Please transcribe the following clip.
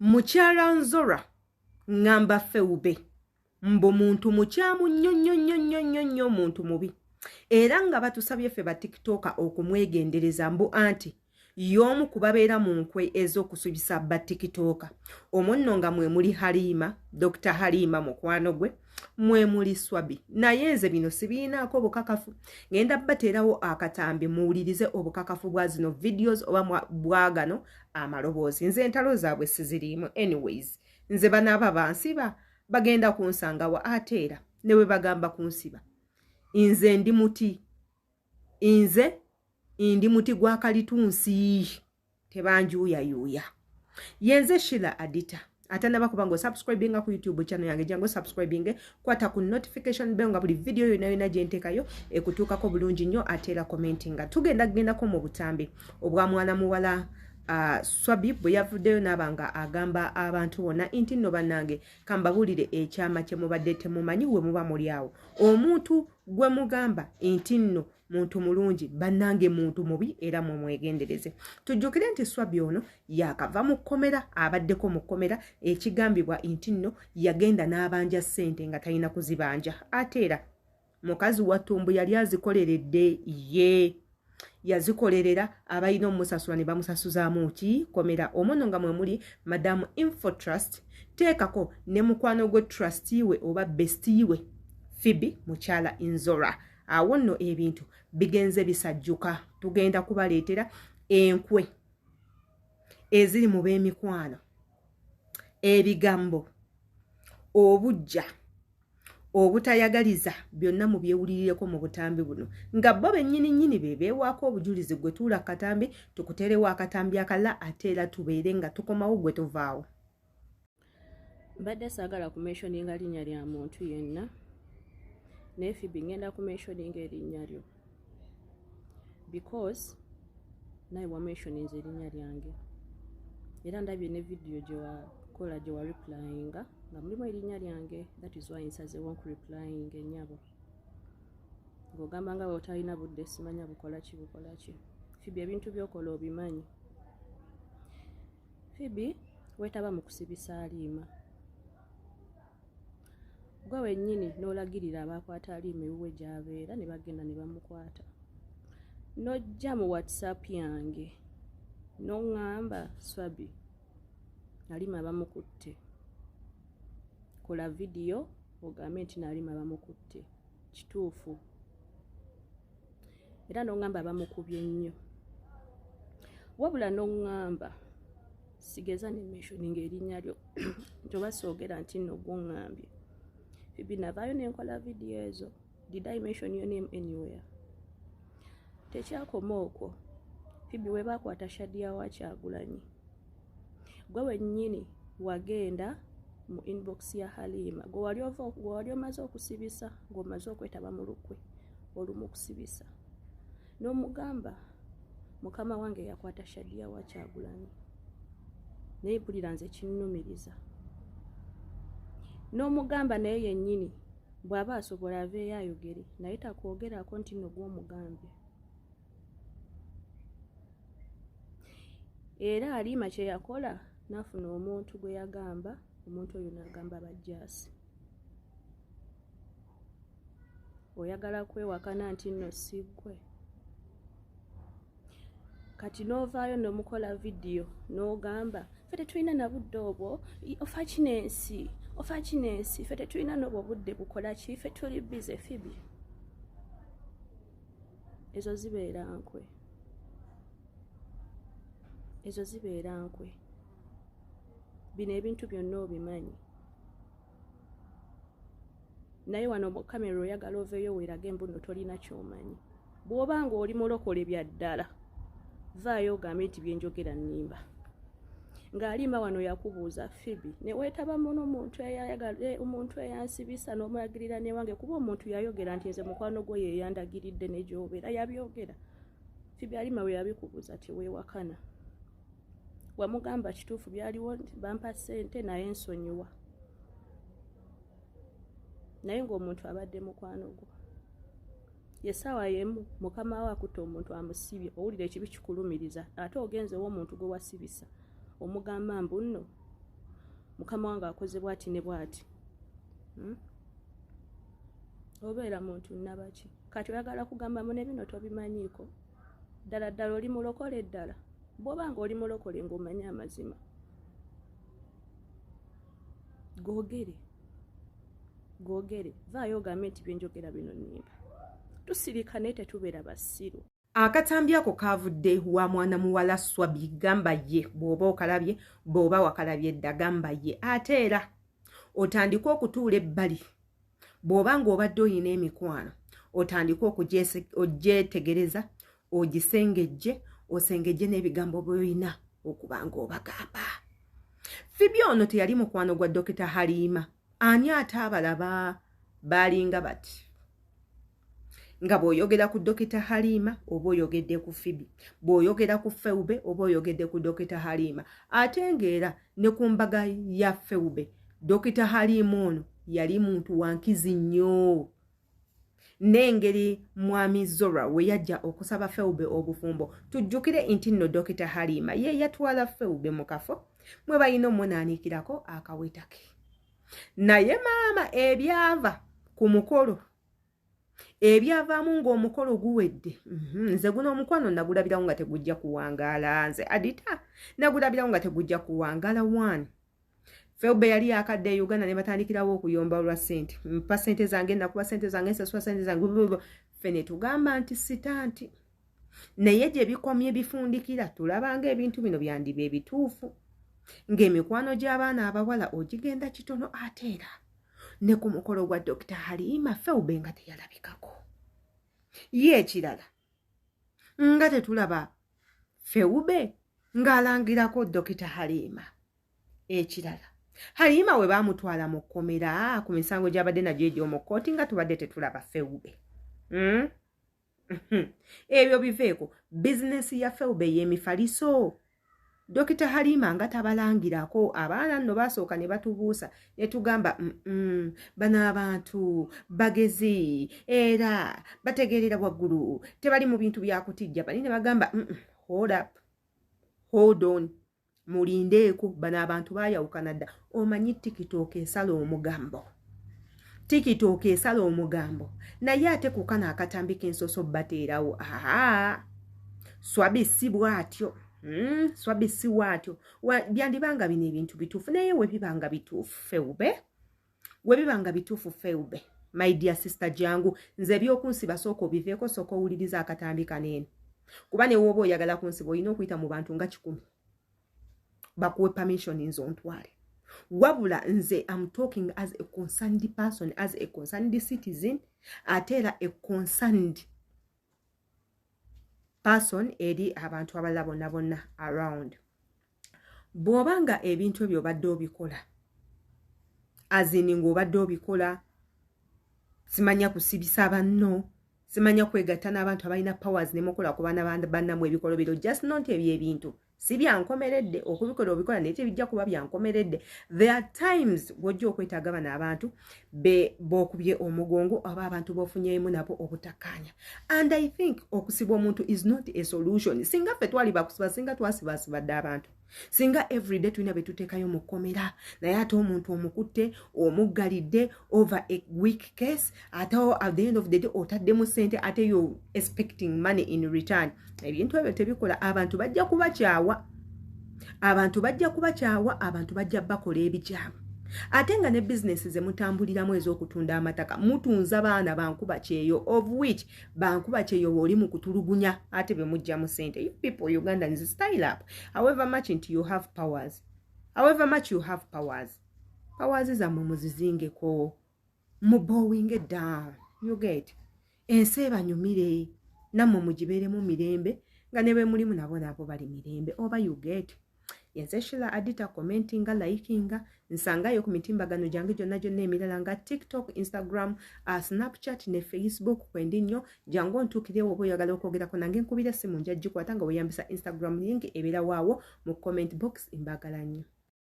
Mukyala Nzora ngamba feube mbo muntu mukyamu nnyo muntu mubi era nga batusabye ffe ba TikToker okumwegendereza mbu anti y'omu kubabeera mu nkwe ez'okusubisa ba TikToker omunno nga mwe muli Halima Dr. Halima mukwano gwe mwe muli Swabi naye nze bino sibiinaako bukakafu ngenda bateerawo akatambi muwulirize obukakafu bwa zino videos oba bwagano amaloboozi nze entalo zaabwe siziriimu anyways nze banaaba bansiba bagenda kunsanga wa ateera ne we bagamba kunsiba nze ndi muti gwa kalitunsi tebanjuyayuya yenze Shila Adita atanaba kubango subscribing ku YouTube channel yange jango subscribing kwata ku notification bell nga buli video yona jentekayo ekutuukako bulungi nnyo ateera commenting tugenda ko mu butambi obwa mwana muwala Swabi bwe yavuddeyo n'abanga agamba abantu bonna inti nno bannange kambabulire ekyama kye mubadde temumanyi we muba muli awo omuntu gwe mugamba inti nno muntu mulungi bannange muntu mubi era mu mwegendereze tujjukire nti Swabi ono yakava mu kkomera abaddeko mu kkomera ekigambibwa inti nno yagenda n'abanja ssente nga talina kuzibanja ateera mukazi wa Tumbu yali azikoleredde ye yazikolerera abayina omusasula ne bamusasuzaamu ki komera omono nga mwe muli Madam Info Trust teekako ne mukwano gwe trustiwe oba bestiwe Phoebe mukyala Nzora awo nno ebintu bigenze bisajjuka tugenda kubaleetera enkwe eziri mu b'emikwano ebigambo obujja obutayagaliza byonna mu byewulirireko mu butambi buno nga bo bennyini bebeewaako obujulizi gwe tuula katambi tukuterewo akatambi akala ateera tubeere nga tukomawo gwe tuvaawo mbadde saagala kumentioninga linnya lya muntu yenna naye Phoebe ngenda kumentioninga erinnya lyo because naye wamentioninze erinnya lyange era ndabye ne video gye wakola gye wa replyinga nga mulimu erinnya lyange that is why nsazeewo nkureplying ennyabo ng'ogamba nga bweotalina budde simanya bukola ki Phoebe ebintu byokola obimanyi Phoebe weetaba mu kusibisa Halima gwe wennyini n'olagirira abakwata Halima ewuwe gy'abeera ne bagenda ne bamukwata n'ojja mu WhatsApp yange n'oŋŋamba Swabi Halima bamukutte kola video ogambe nti Halima bamukutte kituufu era n'oŋŋamba bamukubye nnyo wabula n'oŋŋamba sigeza ne mentioning erinnya lyo nti oba soogera nti nno gw'oŋŋambye Phoebe navaayo nenkola video ezo did I mention your name anywhere tekyakoma okwo Phoebe we baakwata Shadia wa Kyagulanyi gwe wennyini wagenda mu inbox ya Halima gwe wali omaze okusibisa ng'omaze okwetaba mu lukwe olumu kusibisa n'omugamba mukama wange yakwata Shadia wa Kyagulanyi naye mpulira nze kinnumiriza n'omugamba naye yennyini bw'aba asobola aveeyo ayogere naye takwogerako nti nno gw'omugambye era Halima kye yakola n'afuna omuntu gwe yagamba omuntu oyo n'agamba Bajjaasi oyagala kwewakana nti nno siggwe kati n'ovaayo n'omukola video n'ogamba ffe tetulina na budde obwo ofa kinensi ffe tetulina n'obwo budde bukola ki ffe tuli bize Phoebe ezo zibeera nkwe bino ebintu byonna obimanyi naye wano mu kamera oyagala oveeyo weerage mbuno tolina kyomanyi bw'oba nga oli mulokole bya ddala vaayo ogambe nti byenjogera nnimba nga Halima wano yakubuuza Phoebe ne weetaba muno omuntu eyansibisa n'omulagirira newange kuba omuntu yayogera nti nze mukwano gwe yeyandagiridde ne gy'obeera yabyogera Phoebe Halima we yabikubuuza teweewakana wamugamba kituufu byaliwo bampa ssente naye nsonyiwa naye ng'omuntu abadde mukwano gwo yesaawa yemu mukama we akutte omuntu amusibye owulira ekibi kikulumiriza ate ogenzewo omuntu gwe wasibisa omugamba mbu nno mukama wange akoze bwati ne bwati. Obeera muntu nabaki kati oyagala kugamba mu ne bino tobimanyiiko ddala ddala oli mulokole ddala bw'oba nga oli mulokole ng'omanyi amazima googere vaayo ogambe nti byenjogera bino nnimba tusirika naye tetubeera basiru. Akatambi ako kavudde wa mwana muwala Swabi gamba ye bw'oba okalabye bw'oba wakalabye dda gamba ye ate era otandika okutuula ebbali bw'oba ng'obadde oyina emikwano otandika ogyetegereza ogisengejje osengejje n'ebigambo by'oyina okuba ng'obagamba. Fibi ono teyali mukwano gwa Dr. Halima ani ate abalaba balinga bati nga bw'oyogera ku Dr. Halima oba oyogedde ku Fibi bw'oyogera ku Feube oba oyogedde ku Dr. Halima ate ng'era ne ku mbaga ya Feube Dr. Halima ono yali muntu wankizi nnyo n'engeri mwami Zora we yajja okusaba Feube obufumbo tujjukire nti nno Dr. Halima ye yatwala Feube mu kafo mwe balina omunaanikirako akaweta ke naye maama ebyava ku mukolo ebyavaamu ng'omukolo guwedde nze guno omukwano nagulabirawo nga tegujja kuwangaala nze Adita nagulabirawo nga tegujja kuwangaala wani Feube yali yakadde Uganda ne batandikirawo okuyomba olwa ssente mpa ssente zange nakuba ssente zange nsasula ssente zange fene tugamba nti sitanti naye gye bikomye bifundikira tulabanga ebintu bino byandiba ebituufu ng'emikwano gy'abaana abawala ogigenda kitono ate era ne ku mukolo gwa Dr. Halima Feube nga teyalabikako ye ekirala nga tetulaba Feube ng'alangirako Dr. Halima ekirala Halima we baamutwala mu kkomera ku misango gy'abadde nagyo egy'omu kkooti nga tubadde tetulaba Feube ebyo biveeko bizinesi ya Feube y'emifaliso Dr. Halima nga tabalangirako abaana nno basooka ne batubuusa ne tugamba bano abantu bagezi era bategeerera waggulu tebali mu bintu byakutijja bali ne bagamba hold on mulindeeko bano abantu baayawukana dda omanyi tikitooka esala omugambo naye ate ku kano akatambi k'ensoso bateerawo Swabi si bw'atyo Swabi si bw'atyo byandibanga bino ebintu bituufu naye we bibanga bituufu Feube my dear sister jangu nze by'okunsiba sooka obiveeko sooka owuliriza akatambi kaneeno kuba ne wooba oyagala kunsiba olina okuyita mu bantu nga 10 bakuwe permission nzontwale wabula nze am talking as a concerned person as a concerned citizen ate era a concerned person eri abantu abalala bonna around bw'obanga ebintu ebyo obadde obikola azini ng'obadde obikola simanya kusibisa banno simanya kwegatta n'abantu abalina powers ne mukola ku baana bannamu ebikolobero just not ebyo ebintu si byankomeredde okubikola obikola naye tebijja kuba byankomeredde there are times bw'ojja okwetaaga bano abantu b'okubye omugongo oba abantu b'ofunyeemu nabo obutakkaanya and I think okusiba omuntu is not a solution singa ffe twali bakusiba singa twasibasibadde abantu singa everyday tulina be tuteekayo mu kkomera naye ate omuntu omukutte omuggalidde over a weak case ate at the end of the day otaddemu ssente ate you expecting money in return ebintu ebyo tebikola abantu bajja kubakyawa abantu bajja bakola ebikyamu ate nga ne business ze mutambuliramu ez'okutunda amataka mutunza baana bankuba kyeyo of which bankuba kyeyo oli mu kutulugunya ate be mujja mu ssente you people Ugandans style up however much you have powers zammwe muzizingeko mu bowing down you get ensi ebanyumire nammwe mugibeeremu mirembe nga ne bwe mulimu nabo bali mirembe oba you get yenze Sheila Adita commentinga likinga nsangayo ku mitimbagano gyange gyonna emirala nga TikTok, Instagram, Snapchat ne Facebook kwendi nnyo jangu ontuukirewo oba oyagala okwogerako nange nkubira essimu njaggikwata nga weyambisa Instagram link ebeera waawo mu comment box imbagala nnyo.